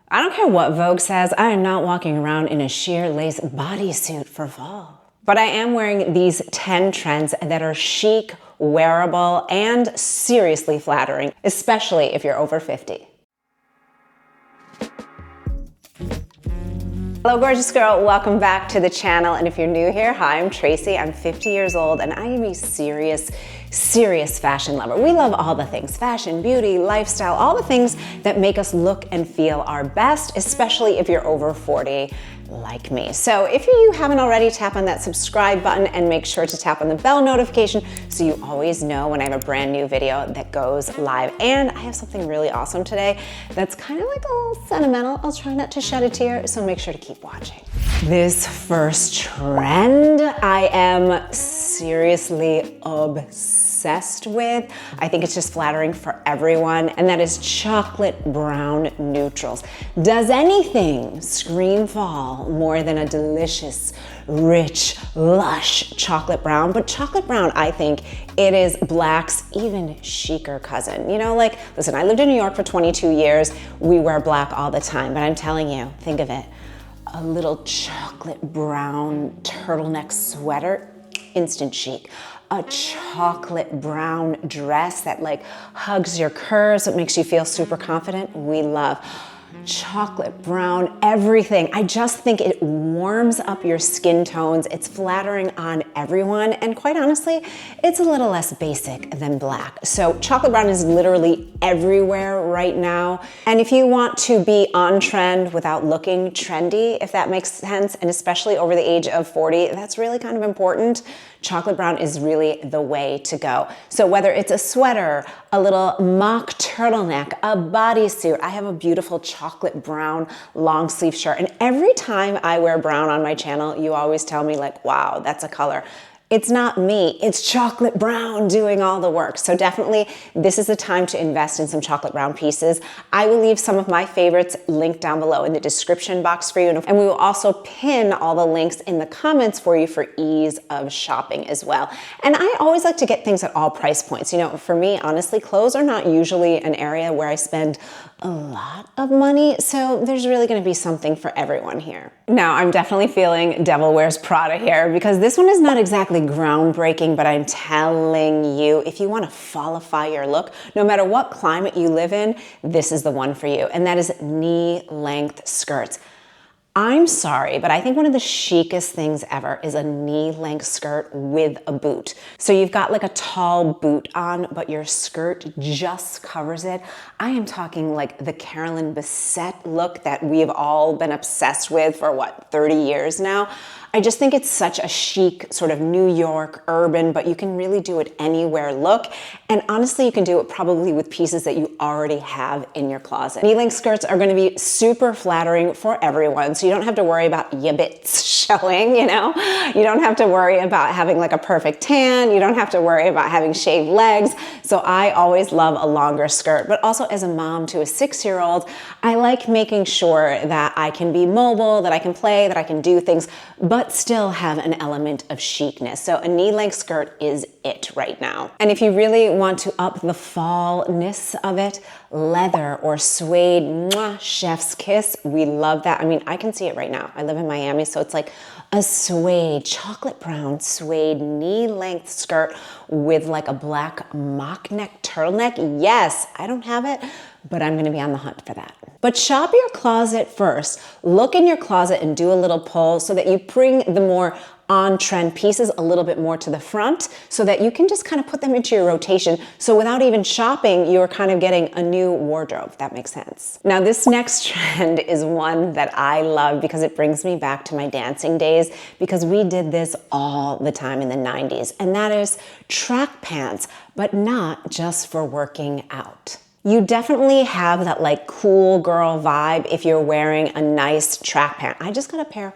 I don't care what Vogue says, I am not walking around in a sheer lace bodysuit for fall. But I am wearing these 10 trends that are chic, wearable, and seriously flattering, especially if you're over 50. Hello, gorgeous girl. Welcome back to the channel. And if you're new here, hi, I'm Tracy. I'm 50 years old and I am a serious fashion lover. We love all the things, fashion, beauty, lifestyle, all the things that make us look and feel our best, especially if you're over 40 like me. So if you haven't already, tap on that subscribe button and make sure to tap on the bell notification so you always know when I have a brand new video that goes live. And I have something really awesome today that's kind of like a little sentimental. I'll try not to shed a tear, so make sure to keep watching. This first trend I am seriously obsessed with. I think it's just flattering for everyone, and that is chocolate brown neutrals. Does anything scream fall more than a delicious, rich, lush chocolate brown? But chocolate brown, I think it is black's even chicer cousin. You know, like, listen, I lived in New York for 22 years. We wear black all the time, but I'm telling you, think of it. A little chocolate brown turtleneck sweater, instant chic. A chocolate brown dress that like hugs your curves, it makes you feel super confident. We love chocolate brown everything. I just think it warms up your skin tones. It's flattering on everyone. And quite honestly, it's a little less basic than black. So chocolate brown is literally everywhere right now. And if you want to be on trend without looking trendy, if that makes sense, and especially over the age of 40, that's really kind of important. Chocolate brown is really the way to go. So whether it's a sweater, a little mock turtleneck, a bodysuit, I have a beautiful chocolate brown long sleeve shirt. And every time I wear brown on my channel, you always tell me like, wow, that's a color. It's not me, it's chocolate brown doing all the work. So definitely this is the time to invest in some chocolate brown pieces. I will leave some of my favorites linked down below in the description box for you. And we will also pin all the links in the comments for you for ease of shopping as well. And I always like to get things at all price points. You know, for me, honestly, clothes are not usually an area where I spend a lot of money, so there's really going to be something for everyone here. Now, I'm definitely feeling Devil Wears Prada here because this one is not exactly groundbreaking, but I'm telling you, if you want to fallify your look, no matter what climate you live in, this is the one for you, and that is knee-length skirts. I'm sorry, but I think one of the chicest things ever is a knee-length skirt with a boot. So you've got like a tall boot on, but your skirt just covers it. I am talking like the Carolyn Bessette look that we've all been obsessed with for what, 30 years now? I just think it's such a chic sort of New York urban, but you can really do it anywhere look. And honestly, you can do it probably with pieces that you already have in your closet. Knee-length skirts are gonna be super flattering for everyone. So you don't have to worry about your bits showing, you know? You don't have to worry about having like a perfect tan. You don't have to worry about having shaved legs. So I always love a longer skirt, but also as a mom to a 6-year-old, I like making sure that I can be mobile, that I can play, that I can do things, but still have an element of chicness. So a knee-length skirt is it right now. And if you really want to up the fallness of it, leather or suede, mwah, chef's kiss, we love that. I mean, I can see it right now. I live in Miami, so it's like a suede, chocolate brown suede knee-length skirt with like a black mock neck turtleneck. Yes, I don't have it, but I'm gonna be on the hunt for that. But shop your closet first. Look in your closet and do a little pull so that you bring the more on-trend pieces a little bit more to the front so that you can just kind of put them into your rotation. So without even shopping, you're kind of getting a new wardrobe, if that makes sense. Now this next trend is one that I love because it brings me back to my dancing days because we did this all the time in the 90s, and that is track pants, but not just for working out. You definitely have that like cool girl vibe if you're wearing a nice track pant. I just got a pair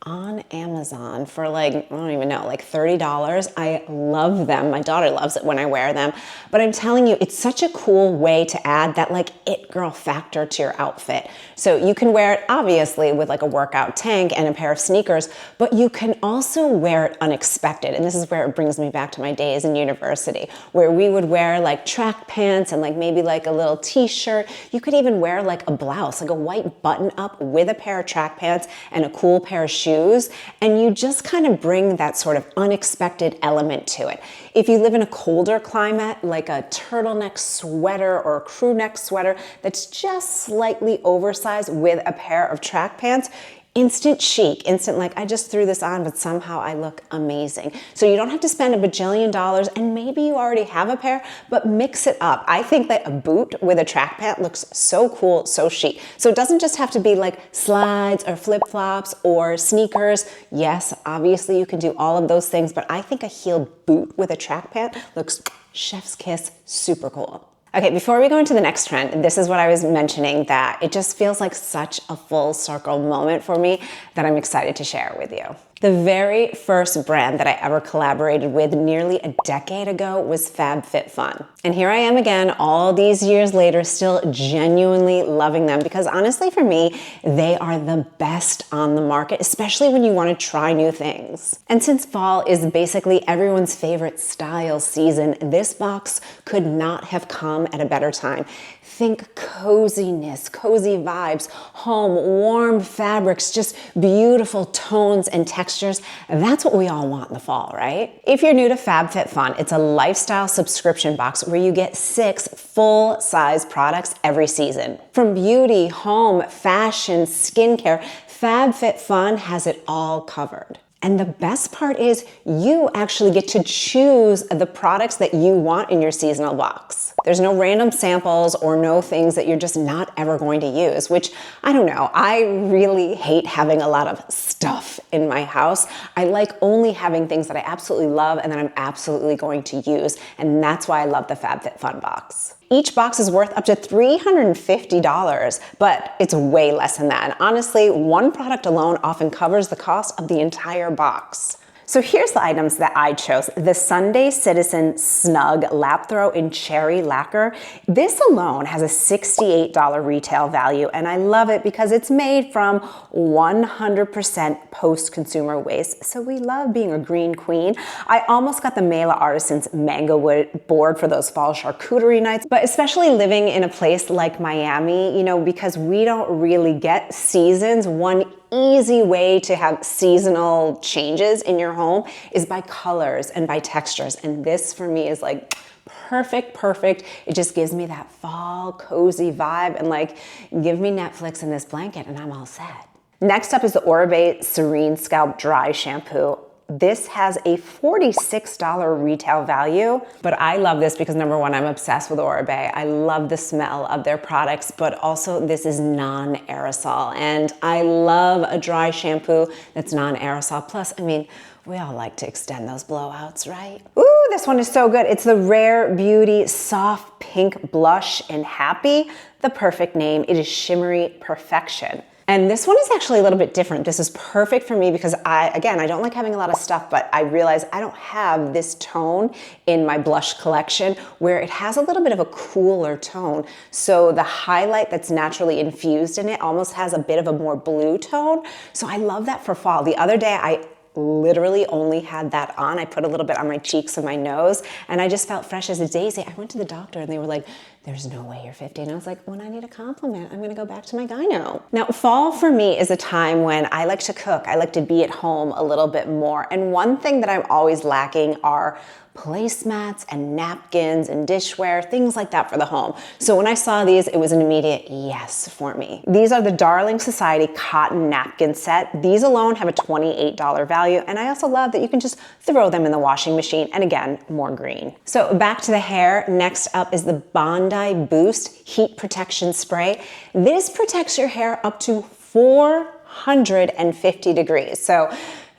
on Amazon for like, I don't even know, like $30. I love them. My daughter loves it when I wear them. But I'm telling you, it's such a cool way to add that like it girl factor to your outfit. So you can wear it obviously with like a workout tank and a pair of sneakers, but you can also wear it unexpected. And this is where it brings me back to my days in university, where we would wear like track pants and like maybe like a little t-shirt. You could even wear like a blouse, like a white button up with a pair of track pants and a cool pair of shoes. And you just kind of bring that sort of unexpected element to it. If you live in a colder climate, like a turtleneck sweater or a crew neck sweater that's just slightly oversized with a pair of track pants, instant chic, instant like, I just threw this on, but somehow I look amazing. So you don't have to spend a bajillion dollars, and maybe you already have a pair, but mix it up. I think that a boot with a track pant looks so cool, so chic. So it doesn't just have to be like slides or flip-flops or sneakers. Yes, obviously you can do all of those things, but I think a heeled boot with a track pant looks chef's kiss, super cool. Okay, before we go into the next trend, this is what I was mentioning, that it just feels like such a full circle moment for me that I'm excited to share with you. The very first brand that I ever collaborated with nearly a decade ago was FabFitFun. And here I am again, all these years later, still genuinely loving them, because honestly for me, they are the best on the market, especially when you want to try new things. And since fall is basically everyone's favorite style season, this box could not have come at a better time. Think coziness, cozy vibes, home, warm fabrics, just beautiful tones and textures. That's what we all want in the fall, right? If you're new to FabFitFun, it's a lifestyle subscription box where you get 6 full-size products every season. From beauty, home, fashion, skincare, FabFitFun has it all covered. And the best part is you actually get to choose the products that you want in your seasonal box. There's no random samples or no things that you're just not ever going to use, which I don't know. I really hate having a lot of stuff in my house. I like only having things that I absolutely love and that I'm absolutely going to use. And that's why I love the FabFitFun box. Each box is worth up to $350, but it's way less than that. And honestly, one product alone often covers the cost of the entire box. So here's the items that I chose. The Sunday Citizen Snug Lap Throw in Cherry Lacquer. This alone has a $68 retail value, and I love it because it's made from 100% post-consumer waste. So we love being a green queen. I almost got the Mela Artisans mango wood board for those fall charcuterie nights, but especially living in a place like Miami, you know, because we don't really get seasons, one easy way to have seasonal changes in your home is by colors and by textures. And this for me is like perfect. It just gives me that fall cozy vibe, and like, give me Netflix and this blanket and I'm all set. Next up is the Oribe Serene Scalp Dry Shampoo. This has a $46 retail value, but I love this because number one, I'm obsessed with Oribe. I love the smell of their products, but also this is non-aerosol, and I love a dry shampoo that's non-aerosol. Plus, I mean, we all like to extend those blowouts, right? Ooh, this one is so good. It's the Rare Beauty Soft Pink Blush in Happy. The perfect name. It is shimmery perfection. And this one is actually a little bit different. This is perfect for me because I don't like having a lot of stuff, but I realize I don't have this tone in my blush collection where it has a little bit of a cooler tone. So the highlight that's naturally infused in it almost has a bit of a more blue tone. So I love that for fall. The other day I literally only had that on. I put a little bit on my cheeks and my nose, and I just felt fresh as a daisy. I went to the doctor and they were like, there's no way you're 50. And I was like, when I need a compliment, I'm gonna go back to my gyno. Now, fall for me is a time when I like to cook. I like to be at home a little bit more. And one thing that I'm always lacking are placemats and napkins and dishware, things like that for the home. So when I saw these, it was an immediate yes for me. These are the Darling Society cotton napkin set. These alone have a $28 value, and I also love that you can just throw them in the washing machine, and again, more green. So back to the hair. Next up is the Bondi Boost Heat Protection Spray. This protects your hair up to 450 degrees. So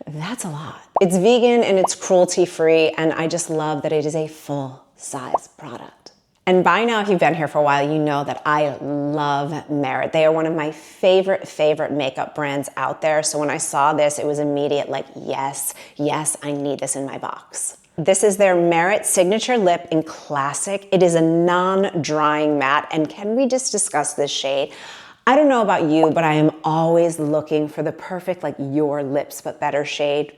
that's a lot. It's vegan and it's cruelty-free, and I just love that it is a full-size product. And by now, if you've been here for a while, you know that I love Merit. They are one of my favorite makeup brands out there. So when I saw this, it was immediate, like, yes, I need this in my box. This is their Merit Signature Lip in Classic. It is a non-drying matte. And can we just discuss this shade? I don't know about you, but I am always looking for the perfect, like, your lips but better shade.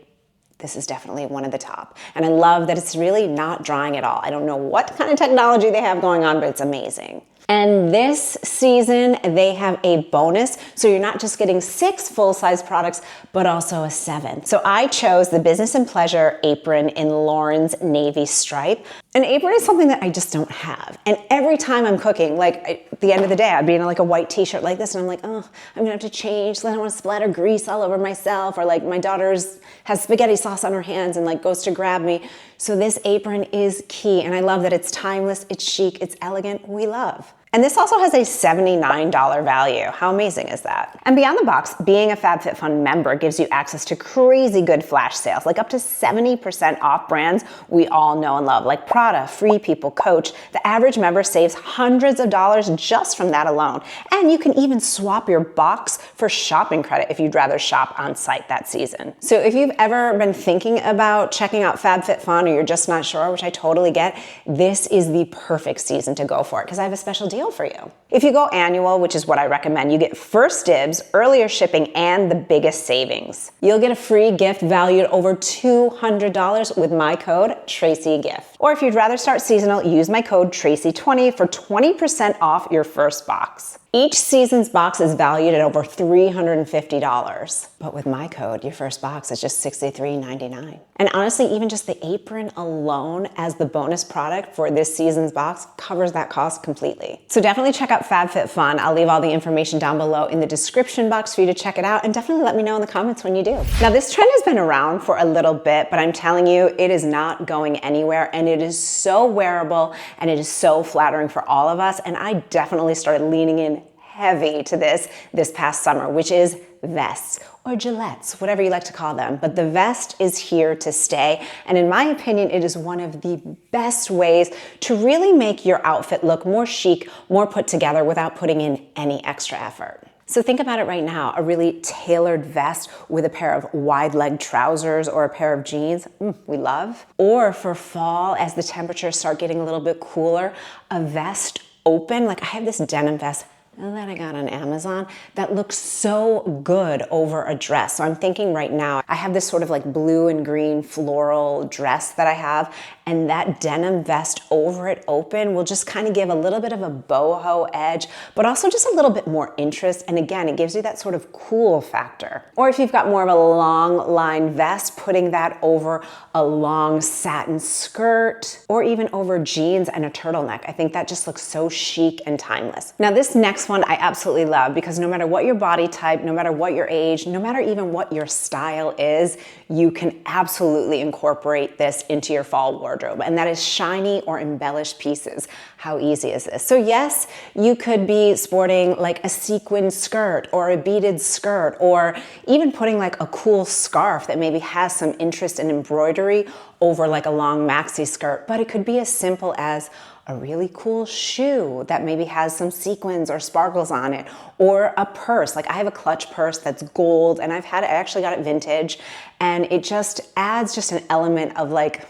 This is definitely one of the top. And I love that it's really not drying at all. I don't know what kind of technology they have going on, but it's amazing. And this season, they have a bonus. So you're not just getting 6 full-size products, but also a 7. So I chose the Business and Pleasure apron in Lauren's navy stripe. An apron is something that I just don't have. And every time I'm cooking, like at the end of the day, I'd be in like a white t-shirt like this, and I'm like, oh, I'm gonna have to change, so I don't wanna splatter grease all over myself, or like my daughter's has spaghetti sauce on her hands and like goes to grab me. So this apron is key, and I love that it's timeless, it's chic, it's elegant, we love. And this also has a $79 value. How amazing is that? And beyond the box, being a FabFitFun member gives you access to crazy good flash sales, like up to 70% off brands we all know and love, like Prada, Free People, Coach. The average member saves hundreds of dollars just from that alone. And you can even swap your box for shopping credit if you'd rather shop on site that season. So if you've ever been thinking about checking out FabFitFun or you're just not sure, which I totally get, this is the perfect season to go for it because I have a special deal for you. If you go annual, which is what I recommend, you get first dibs, earlier shipping, and the biggest savings. You'll get a free gift valued over $200 with my code TracyGift. Or if you'd rather start seasonal, use my code TRACY20 for 20% off your first box. Each season's box is valued at over $350. But with my code, your first box is just $63.99. And honestly, even just the apron alone as the bonus product for this season's box covers that cost completely. So definitely check out FabFitFun. I'll leave all the information down below in the description box for you to check it out, and definitely let me know in the comments when you do. Now, this trend has been around for a little bit, but I'm telling you, it is not going anywhere, and it is so wearable, and it is so flattering for all of us, and I definitely started leaning in heavy to this past summer, which is vests or gillettes, whatever you like to call them. But the vest is here to stay. And in my opinion, it is one of the best ways to really make your outfit look more chic, more put together without putting in any extra effort. So think about it right now, a really tailored vest with a pair of wide leg trousers or a pair of jeans, we love. Or for fall, as the temperatures start getting a little bit cooler, a vest open, like I have this denim vest that I got on Amazon that looks so good over a dress. So I'm thinking right now, I have this sort of like blue and green floral dress that I have, and that denim vest over it open will just kind of give a little bit of a boho edge, but also just a little bit more interest. And again, it gives you that sort of cool factor. Or if you've got more of a long line vest, putting that over a long satin skirt, or even over jeans and a turtleneck. I think that just looks so chic and timeless. Now this next one I absolutely love because no matter what your body type, no matter what your age, no matter even what your style is, you can absolutely incorporate this into your fall wardrobe. And that is shiny or embellished pieces. How easy is this? So yes, you could be sporting like a sequin skirt or a beaded skirt, or even putting like a cool scarf that maybe has some interest in embroidery over like a long maxi skirt. But it could be as simple as a really cool shoe that maybe has some sequins or sparkles on it, or a purse. Like I have a clutch purse that's gold, and I actually got it vintage, and it just adds just an element of like,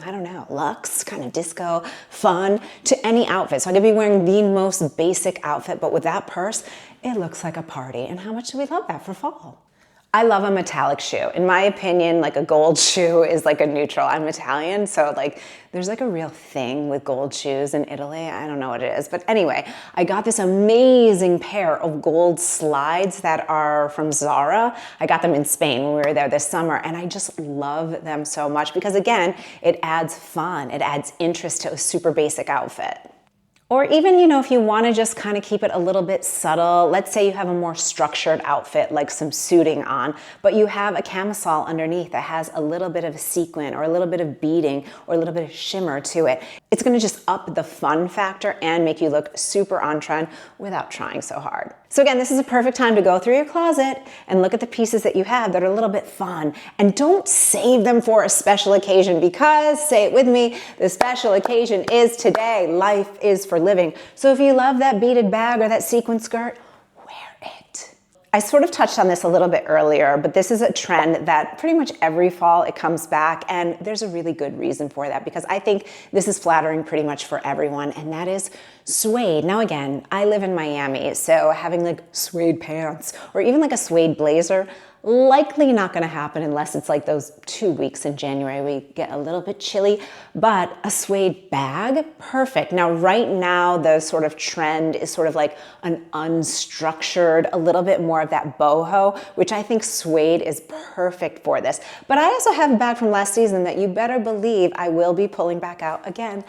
I don't know, luxe, kind of disco, fun to any outfit. So I could be wearing the most basic outfit, but with that purse, it looks like a party. And how much do we love that for fall? I love a metallic shoe. In my opinion, like a gold shoe is like a neutral. I'm Italian, so like there's like a real thing with gold shoes in Italy. I don't know what it is, but anyway, I got this amazing pair of gold slides that are from Zara. I got them in Spain when we were there this summer, and I just love them so much because again, it adds fun, it adds interest to a super basic outfit. Or even, you know, if you want to just kind of keep it a little bit subtle, let's say you have a more structured outfit like some suiting on, but you have a camisole underneath that has a little bit of a sequin or a little bit of beading or a little bit of shimmer to it. It's going to just up the fun factor and make you look super on trend without trying so hard. So again, this is a perfect time to go through your closet and look at the pieces that you have that are a little bit fun. And don't save them for a special occasion because, say it with me, the special occasion is today. Life is for living. So if you love that beaded bag or that sequin skirt, wear it. I sort of touched on this a little bit earlier, but this is a trend that pretty much every fall it comes back, and there's a really good reason for that because I think this is flattering pretty much for everyone, and that is suede. Now again, I live in Miami, so having like suede pants or even like a suede blazer, likely not gonna happen unless it's like those 2 weeks in January we get a little bit chilly, but a suede bag, perfect. Now right now the sort of trend is sort of like an unstructured, a little bit more of that boho, which I think suede is perfect for this. But I also have a bag from last season that you better believe I will be pulling back out again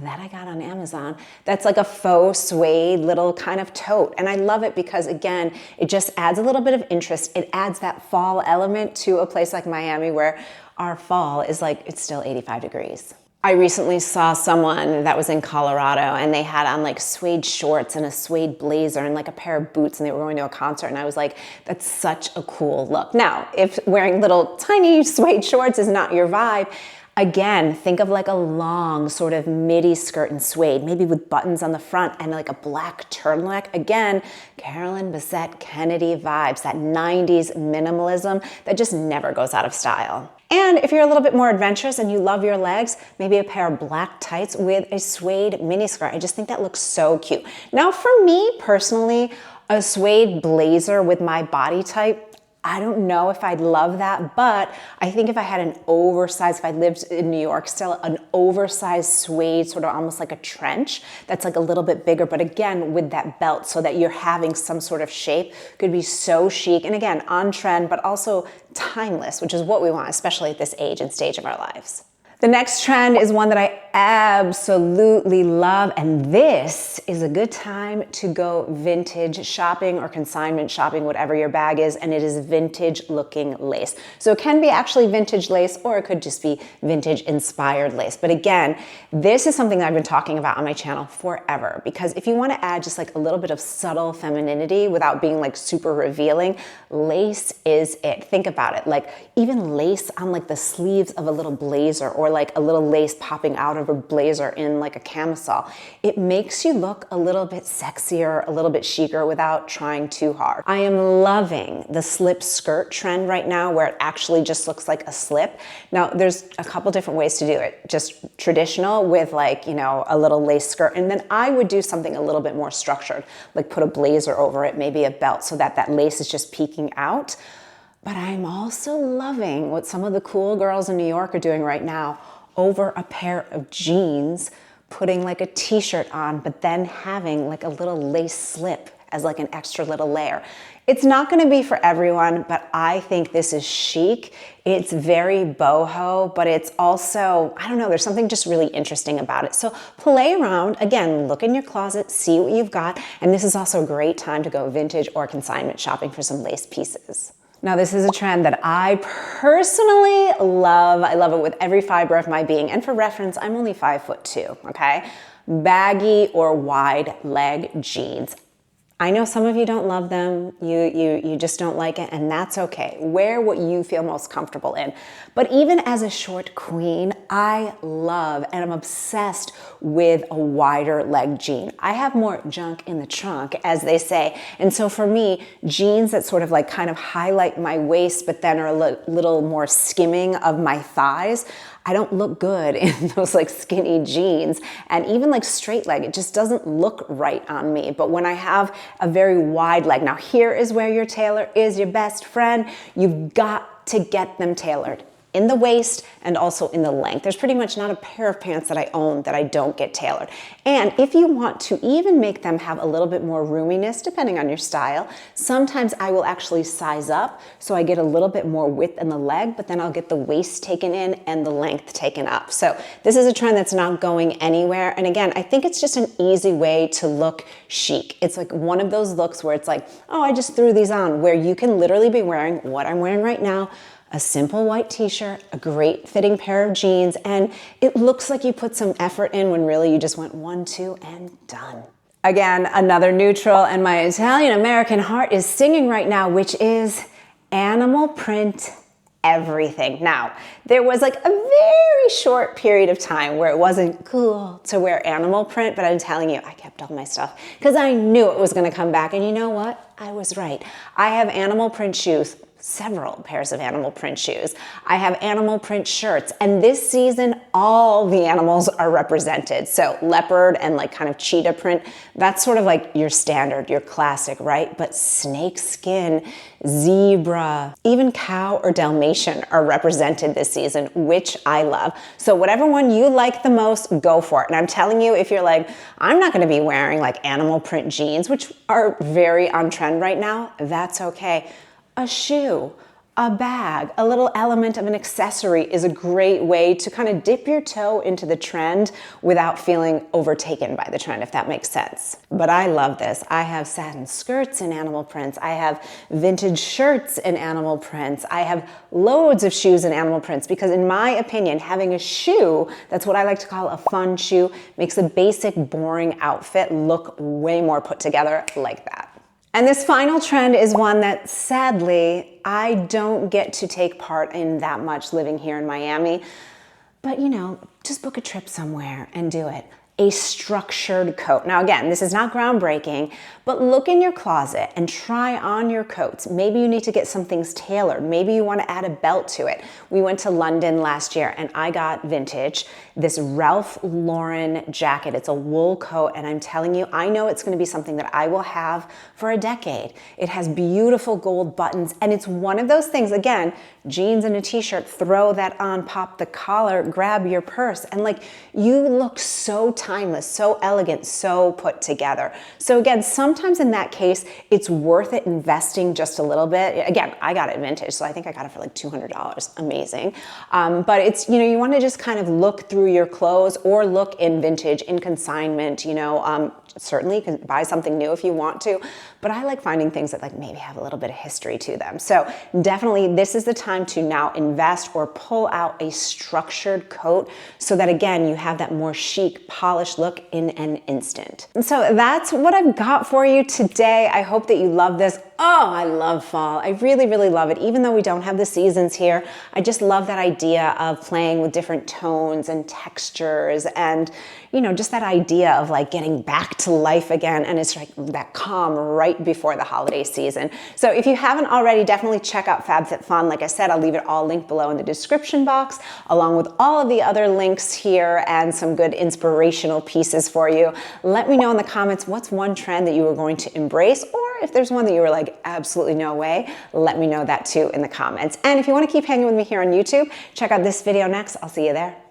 that I got on Amazon. That's like a faux suede little kind of tote. And I love it because again, it just adds a little bit of interest. It adds that fall element to a place like Miami where our fall is like, it's still 85 degrees. I recently saw someone that was in Colorado and they had on like suede shorts and a suede blazer and like a pair of boots and they were going to a concert and I was like, that's such a cool look. Now, if wearing little tiny suede shorts is not your vibe, again, think of like a long sort of midi skirt in suede, maybe with buttons on the front and like a black turtleneck. Again, Carolyn Bessette Kennedy vibes, that 90s minimalism that just never goes out of style. And if you're a little bit more adventurous and you love your legs, maybe a pair of black tights with a suede mini skirt. I just think that looks so cute. Now for me personally, a suede blazer with my body type, I don't know if I'd love that, but I think if I had an oversized, if I lived in New York still, an oversized suede, sort of almost like a trench, that's like a little bit bigger, but again, with that belt so that you're having some sort of shape, could be so chic. And again, on trend, but also timeless, which is what we want, especially at this age and stage of our lives. The next trend is one that I absolutely love, and this is a good time to go vintage shopping or consignment shopping, whatever your bag is, and it is vintage looking lace. So it can be actually vintage lace or it could just be vintage inspired lace. But again, this is something that I've been talking about on my channel forever because if you want to add just like a little bit of subtle femininity without being like super revealing, lace is it. Think about it, like even lace on like the sleeves of a little blazer or like a little lace popping out of a blazer in like a camisole. It makes you look a little bit sexier, a little bit chicer without trying too hard. I am loving the slip skirt trend right now where it actually just looks like a slip. Now there's a couple different ways to do it. Just traditional with like, you know, a little lace skirt. And then I would do something a little bit more structured, like put a blazer over it, maybe a belt so that that lace is just peeking out. But I'm also loving what some of the cool girls in New York are doing right now over a pair of jeans, putting like a t-shirt on, but then having like a little lace slip as like an extra little layer. It's not gonna be for everyone, but I think this is chic. It's very boho, but it's also, I don't know, there's something just really interesting about it. So play around, again, look in your closet, see what you've got, and this is also a great time to go vintage or consignment shopping for some lace pieces. Now this is a trend that I personally love. I love it with every fiber of my being. And for reference, I'm only 5'2", okay? Baggy or wide leg jeans. I know some of you don't love them, you just don't like it, and that's okay. Wear what you feel most comfortable in. But even as a short queen, I love and I'm obsessed with a wider leg jean. I have more junk in the trunk, as they say. And so for me, jeans that sort of like kind of highlight my waist, but then are a little more skimming of my thighs, I don't look good in those like skinny jeans, and even like straight leg, it just doesn't look right on me. But when I have a very wide leg, now here is where your tailor is your best friend. You've got to get them tailored in the waist and also in the length. There's pretty much not a pair of pants that I own that I don't get tailored. And if you want to even make them have a little bit more roominess, depending on your style, sometimes I will actually size up so I get a little bit more width in the leg, but then I'll get the waist taken in and the length taken up. So this is a trend that's not going anywhere. And again, I think it's just an easy way to look chic. It's like one of those looks where it's like, oh, I just threw these on, where you can literally be wearing what I'm wearing right now, a simple white t-shirt, a great fitting pair of jeans, and it looks like you put some effort in when really you just went 1, 2, and done. Again, another neutral, and my Italian-American heart is singing right now, which is animal print everything. Now, there was like a very short period of time where it wasn't cool to wear animal print, but I'm telling you, I kept all my stuff because I knew it was gonna come back, and you know what? I was right. I have animal print shoes, several pairs of animal print shoes. I have animal print shirts, and this season, all the animals are represented. So leopard and like kind of cheetah print, that's sort of like your standard, your classic, right? But snake skin, zebra, even cow or Dalmatian are represented this season, which I love. So whatever one you like the most, go for it. And I'm telling you, if you're like, I'm not gonna be wearing like animal print jeans, which are very on trend right now, that's okay. A shoe, a bag, a little element of an accessory is a great way to kind of dip your toe into the trend without feeling overtaken by the trend, if that makes sense. But I love this. I have satin skirts in animal prints. I have vintage shirts in animal prints. I have loads of shoes in animal prints because in my opinion, having a shoe, that's what I like to call a fun shoe, makes a basic, boring outfit look way more put together like that. And this final trend is one that sadly, I don't get to take part in that much living here in Miami, but you know, just book a trip somewhere and do it. A structured coat. Now again, this is not groundbreaking, but look in your closet and try on your coats. Maybe you need to get some things tailored. Maybe you want to add a belt to it. We went to London last year and I got vintage, this Ralph Lauren jacket. It's a wool coat, and I'm telling you, I know it's going to be something that I will have for a decade. It has beautiful gold buttons, and it's one of those things, again, jeans and a t-shirt, throw that on, pop the collar, grab your purse, and like you look so timeless, so elegant, so put together. So again, sometimes in that case, it's worth it investing just a little bit. Again, I got it vintage, so I think I got it for like $200, amazing. But it's, you know, you want to just kind of look through your clothes or look in vintage, in consignment, you know, certainly you can buy something new if you want to, but I like finding things that like maybe have a little bit of history to them. So definitely this is the time to now invest or pull out a structured coat so that again, you have that more chic, polished look in an instant. And so that's what I've got for you today. I hope that you love this. Oh, I love fall. I really, really love it. Even though we don't have the seasons here, I just love that idea of playing with different tones and textures and, you know, just that idea of like getting back to life again. And it's like that calm right before the holiday season. So if you haven't already, definitely check out FabFitFun. Like I said, I'll leave it all linked below in the description box, along with all of the other links here and some good inspirational pieces for you. Let me know in the comments what's one trend that you were going to embrace, or if there's one that you were like, absolutely no way, let me know that too in the comments. And if you want to keep hanging with me here on YouTube, check out this video next. I'll see you there.